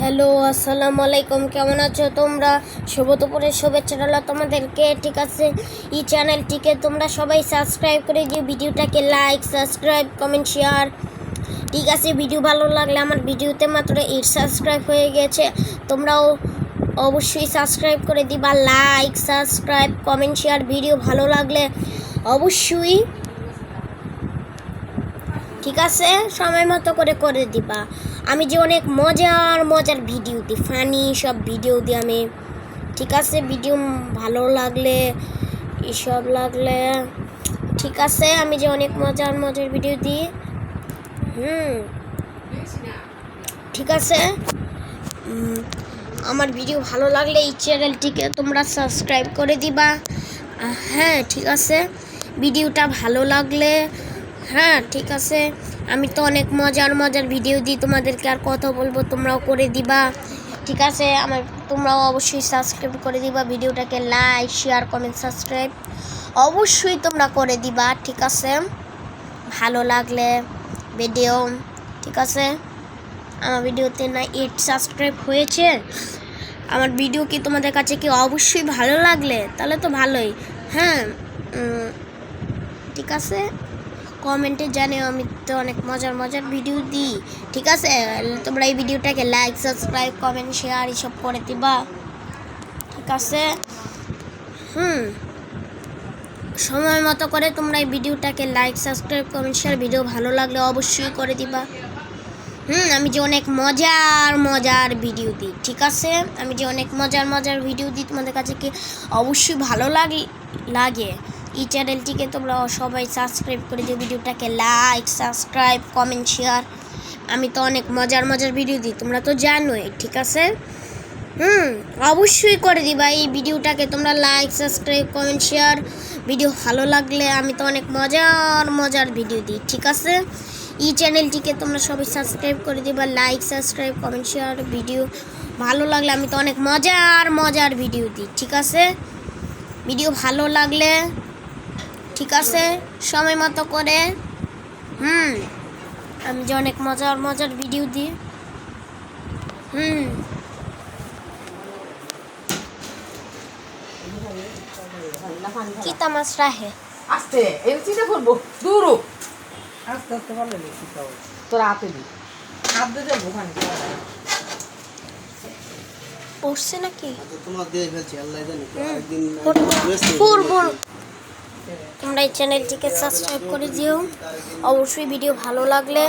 Hello, আসসালামু আলাইকুম। কেমন আছো তোমরা? শুভ দুপুরের শুভেচ্ছা রইল তোমাদেরকে। ঠিক আছে, এই চ্যানেলটিকে তোমরা সবাই সাবস্ক্রাইব করে দিও, ভিডিওটাকে লাইক, সাবস্ক্রাইব, কমেন্ট, শেয়ার। ঠিক আছে, ভিডিও ভালো লাগলে, আমার ভিডিওতে মাত্র 8 সাবস্ক্রাইব হয়ে গেছে, তোমরাও অবশ্যই সাবস্ক্রাইব করে দিবা। Like, subscribe, comment, share. Video ভালো লাগলে অবশ্যই ঠিক আছে সময় মতো করে দিবা। আমি যে অনেক মজার ভিডিও দিই, ফানি সব ভিডিও দিই আমি। ঠিক আছে, ভিডিও ভালো লাগলে এসব লাগলে ঠিক আছে, আমি যে অনেক মজার ভিডিও দিই। ঠিক আছে, আমার ভিডিও ভালো লাগলে এই চ্যানেলটিকে তোমরা সাবস্ক্রাইব করে দিবা। হ্যাঁ ঠিক আছে, ভিডিওটা ভালো লাগলে হ্যাঁ ঠিক আছে, আমি তো অনেক মজার ভিডিও দিই, তোমাদেরকে আর কথা বলবো, তোমরাও করে দিবা। ঠিক আছে, তোমরাও অবশ্যই সাবস্ক্রাইব করে দিবা, ভিডিওটাকে লাইক, শেয়ার, কমেন্ট, সাবস্ক্রাইব অবশ্যই তোমরা করে দিবা। ঠিক আছে, ভালো লাগলে ভিডিও। ঠিক আছে, আমার ভিডিওতে না 8 সাবস্ক্রাইব হয়েছে। আমার ভিডিও কি তোমাদের কাছে কি অবশ্যই ভালো লাগলে তাহলে তো ভালোই। হ্যাঁ ঠিক আছে, কমেন্টে জানিও, আমি তো অনেক মজার ভিডিও দিই। ঠিক আছে, তোমরা এই ভিডিওটাকে লাইক, সাবস্ক্রাইব, কমেন্ট, শেয়ার এসব করে দিবা। ঠিক আছে, সময় মতো করে তোমরা এই ভিডিওটাকে like, subscribe, comment, share. Video ভালো লাগলে অবশ্যই করে দিবা। আমি যে অনেক মজার ভিডিও দিই। ঠিক আছে, আমি যে অনেক মজার ভিডিও দিই, তোমাদের কাছে কি অবশ্যই ভালো লাগে এই চ্যানেলটিকে তোমরা সবাই সাবস্ক্রাইব করে দিও, ভিডিওটাকে লাইক, সাবস্ক্রাইব, কমেন্ট, শেয়ার। আমি তো অনেক মজার ভিডিও দিই, তোমরা তো জানোই। ঠিক আছে, অবশ্যই করে দিবা এই ভিডিওটাকে তোমরা like, subscribe, comment, share. Video ভালো লাগলে আমি তো অনেক মজার ভিডিও দিই। ঠিক আছে, এই চ্যানেলটিকে তোমরা সবাই সাবস্ক্রাইব করে দিবা, like, subscribe, comment, share. Video ভালো লাগলে আমি তো অনেক মজার ভিডিও দিই। ঠিক আছে, ভিডিও ভালো লাগলে ঠিক আছে সময় মতো করে আমি যে অনেক মজার ভিডিও দিই। কি তামাশা হে আস্তে এই চিন্তা করবো দূর আস্তে আস্তে ভালো লেগে তোর হাতে দি হাত দিয়ে যাবো ওখানে পড়ছে নাকি তোমার দিয়ে ফেলছি, আল্লাহ জানে একদিন তোমরা এই চ্যানেলটিকে সাবস্ক্রাইব করে দিও অবশ্যই, ভিডিও ভালো লাগলে